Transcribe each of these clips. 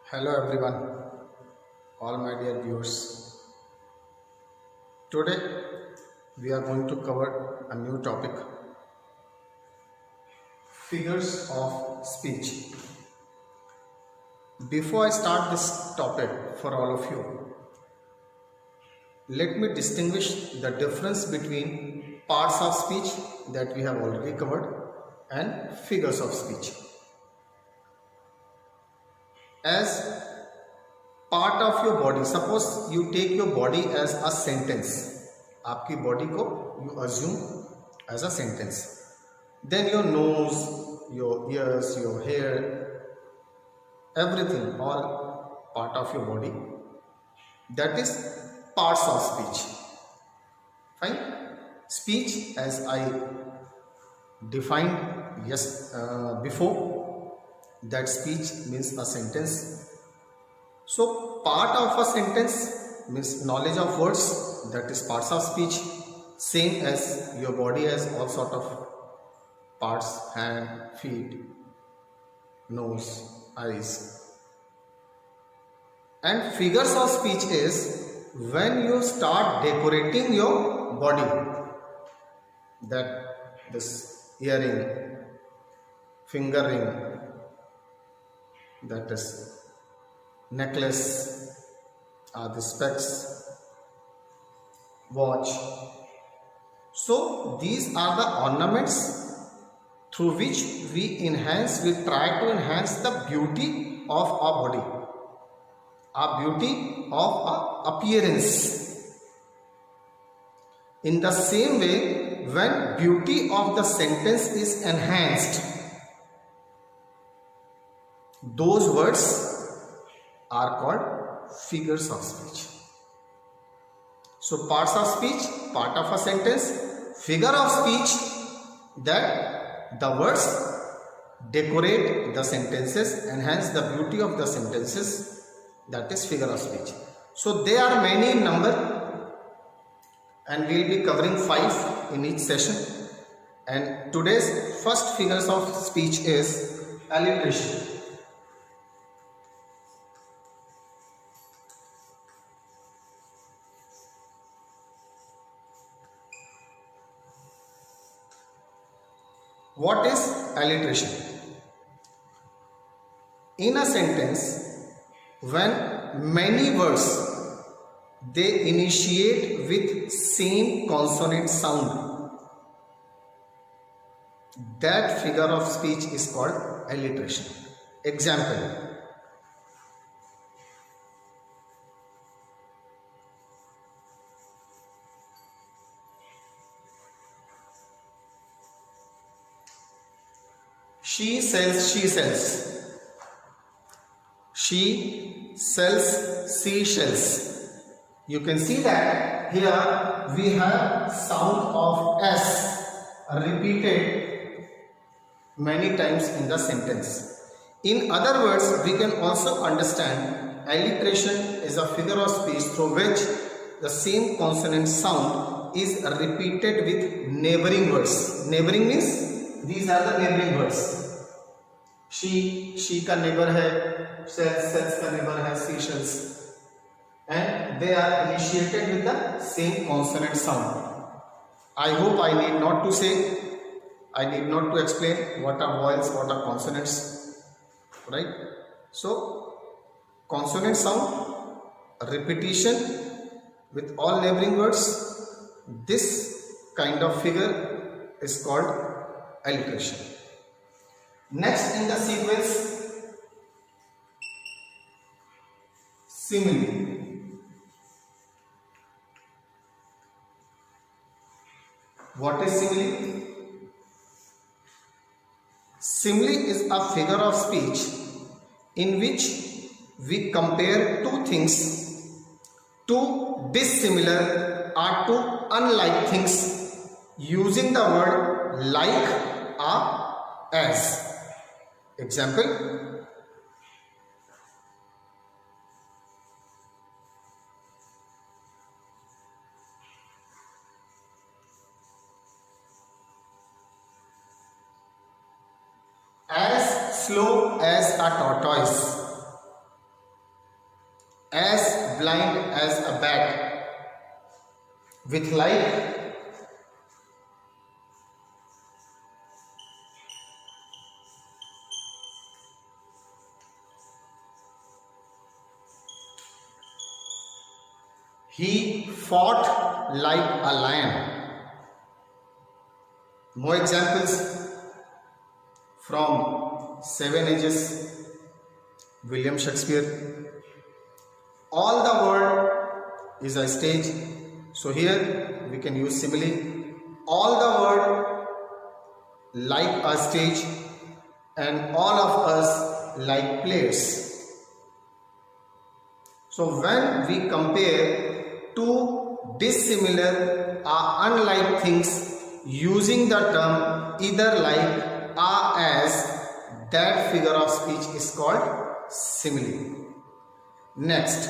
Hello everyone, all my dear viewers. Today we are going to cover a new topic, figures of speech. Before I start this topic for all of you, let me distinguish the difference between parts of speech that we have already covered and figures of speech. As part of your body, suppose you take your body as a sentence, आपकी body को you assume as a sentence, then your nose, your ears, your hair, everything, all part of your body, that is parts of speech. Fine. Speech, as I defined before, that speech means a sentence. So part of a sentence means knowledge of words, that is parts of speech. Same as your body has all sort of parts, hand, feet, nose, eyes. And figures of speech is when you start decorating your body, that this earring, finger ring, that is necklace, the specs, watch. So these are the ornaments through which we try to enhance the beauty of our body, our beauty of our appearance. In the same way, when beauty of the sentence is enhanced, those words are called figures of speech. So parts of speech, part of a sentence, figure of speech, that the words decorate the sentences, enhance the beauty of the sentences, that is figure of speech. So they are many in number and we will be covering 5 in each session. And today's first figures of speech is alliteration. What is alliteration? In a sentence, when many words they initiate with same consonant sound, that figure of speech is called alliteration. Example: she sells, she sells. She sells seashells. You can see that here we have sound of S repeated many times in the sentence. In other words, we can also understand alliteration is a figure of speech through which the same consonant sound is repeated with neighboring words. Neighboring means these are the neighboring words. she का neighbor है, sells का neighbor है, seashells, and they are initiated with the same consonant sound. I hope I need not to explain what are vowels, what are consonants, right? So consonant sound, repetition with all neighboring words, this kind of figure is called alliteration. Next in the sequence, simile. What is simile? Simile is a figure of speech in which we compare two things, two dissimilar or two unlike things, using the word like or as. Example: as slow as a tortoise. as blind as a bat. With like, he fought like a lion. More examples from Seven Ages, William Shakespeare. All the world is a stage. So here we can use simile. All the world like a stage and all of us like players. So when we compare two dissimilar or unlike things using the term either like or as, that figure of speech is called simile. Next,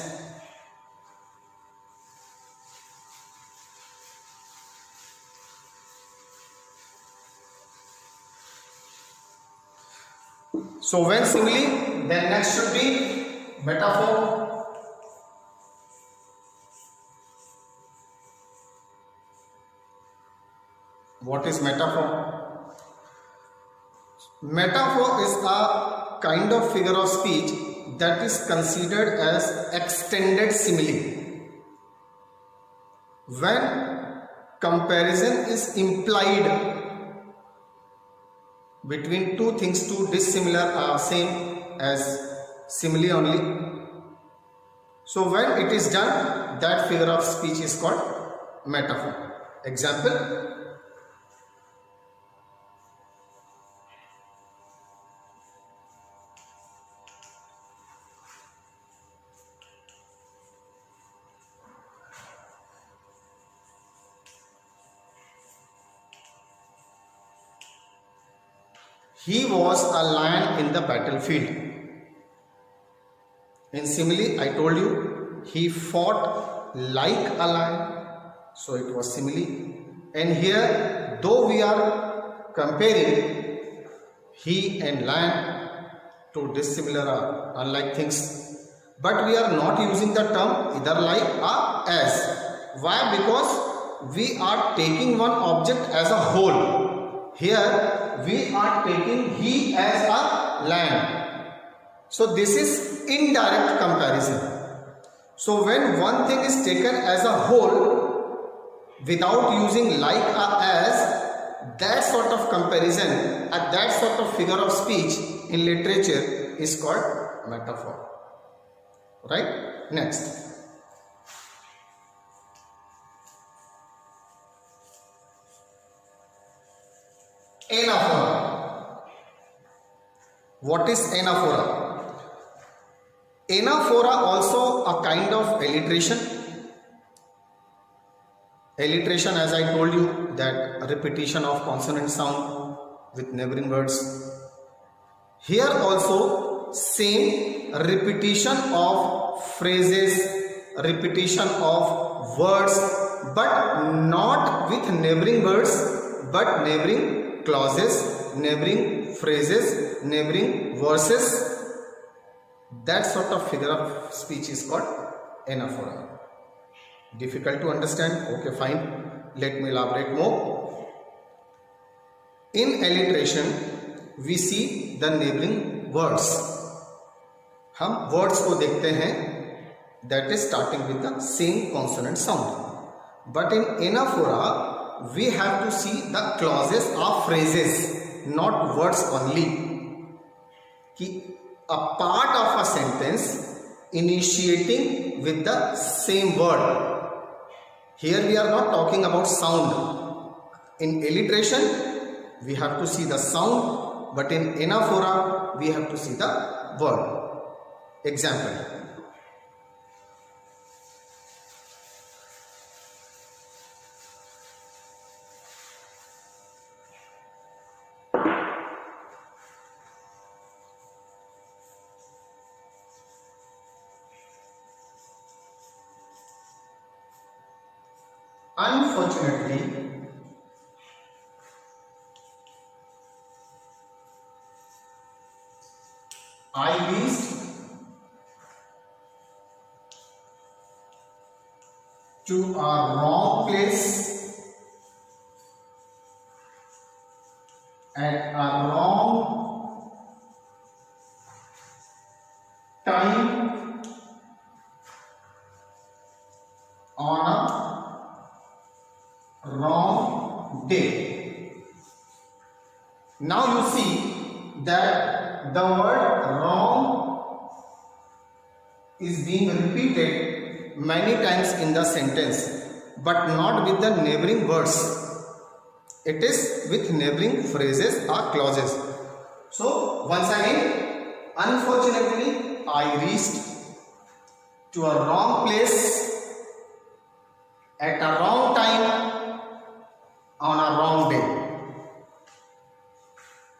so when simile, then next should be metaphor. What is metaphor? Metaphor is a kind of figure of speech that is considered as extended simile. When comparison is implied between two things, two dissimilar are same as simile only. So when it is done, that figure of speech is called metaphor. Example, he was a lion in the battlefield. In simile, I told you, he fought like a lion. So it was simile. And here, though we are comparing he and lion to dissimilar or unlike things, but we are not using the term either like or as. Why? Because we are taking one object as a whole. Here we are taking he as a lion. So this is indirect comparison. So when one thing is taken as a whole without using like or as, that sort of comparison and that sort of figure of speech in literature is called metaphor. Right? Next. Anaphora. What is anaphora? Anaphora also a kind of alliteration. Alliteration, as I told you, that repetition of consonant sound with neighboring words. Here also same repetition of phrases, repetition of words, but not with neighboring words, but neighboring clauses, neighboring phrases, neighboring verses. That sort of figure of speech is called anaphora. Difficult to understand? Okay, fine. Let me elaborate more. In alliteration, we see the neighboring words. हम words को देखते हैं that is starting with the same consonant sound. But in anaphora, we have to see the clauses or phrases, not words only. कि a part of a sentence initiating with the same word. Here we are not talking about sound. In alliteration, we have to see the sound, but in anaphora, we have to see the word. Example. Unfortunately, I leased to a wrong place at a wrong time on a wrong day. Now you see that the word wrong is being repeated many times in the sentence, but not with the neighboring words. It is with neighboring phrases or clauses. So once again, unfortunately, I reached to a wrong place at a wrong time on a wrong day.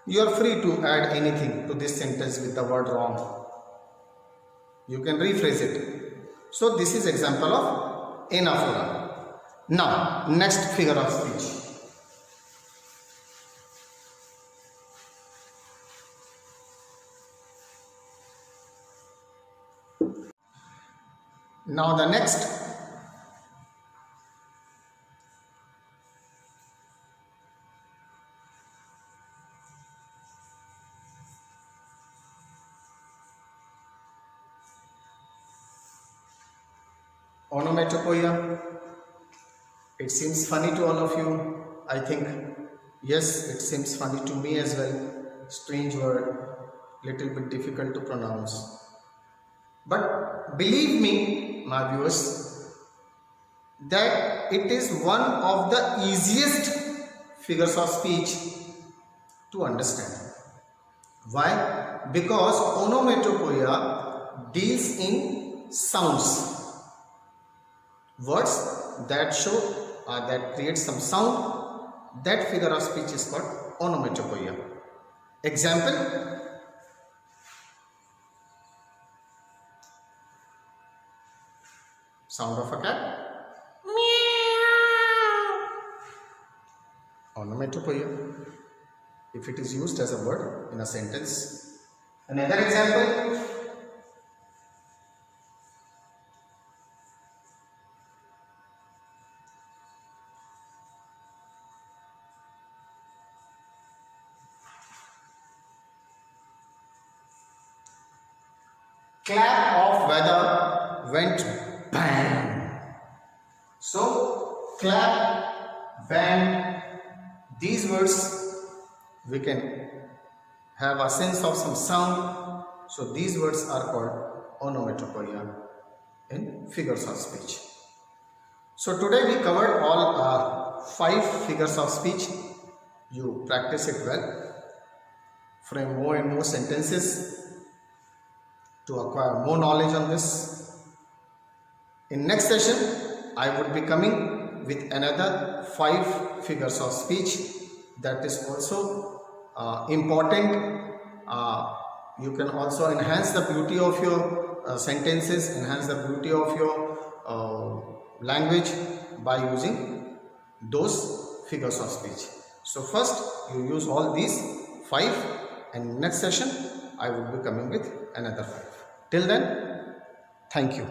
You are free to add anything to this sentence with the word wrong. You can rephrase it. So this is example of anaphora. Now next figure of speech. Now the next onomatopoeia. It seems funny to all of you, I think. Yes, it seems funny to me as well. Strange word, little bit difficult to pronounce. But believe me, my viewers, that it is one of the easiest figures of speech to understand. Why? Because onomatopoeia deals in sounds. Words that show that create some sound, that figure of speech is called onomatopoeia. Example, sound of a cat, meow, onomatopoeia, if it is used as a word in a sentence. Another example, clap of weather went bang. So clap, bang, these words we can have a sense of some sound. So these words are called onomatopoeia in figures of speech. So today we covered all 5 figures of speech. You practice it well, frame more and more sentences to acquire more knowledge on this. In next session, I would be coming with another 5 figures of speech that is also important. You can also enhance the beauty of your sentences, enhance the beauty of your language by using those figures of speech. So first you use all these 5, and next session I will be coming with another 5. Till then, thank you.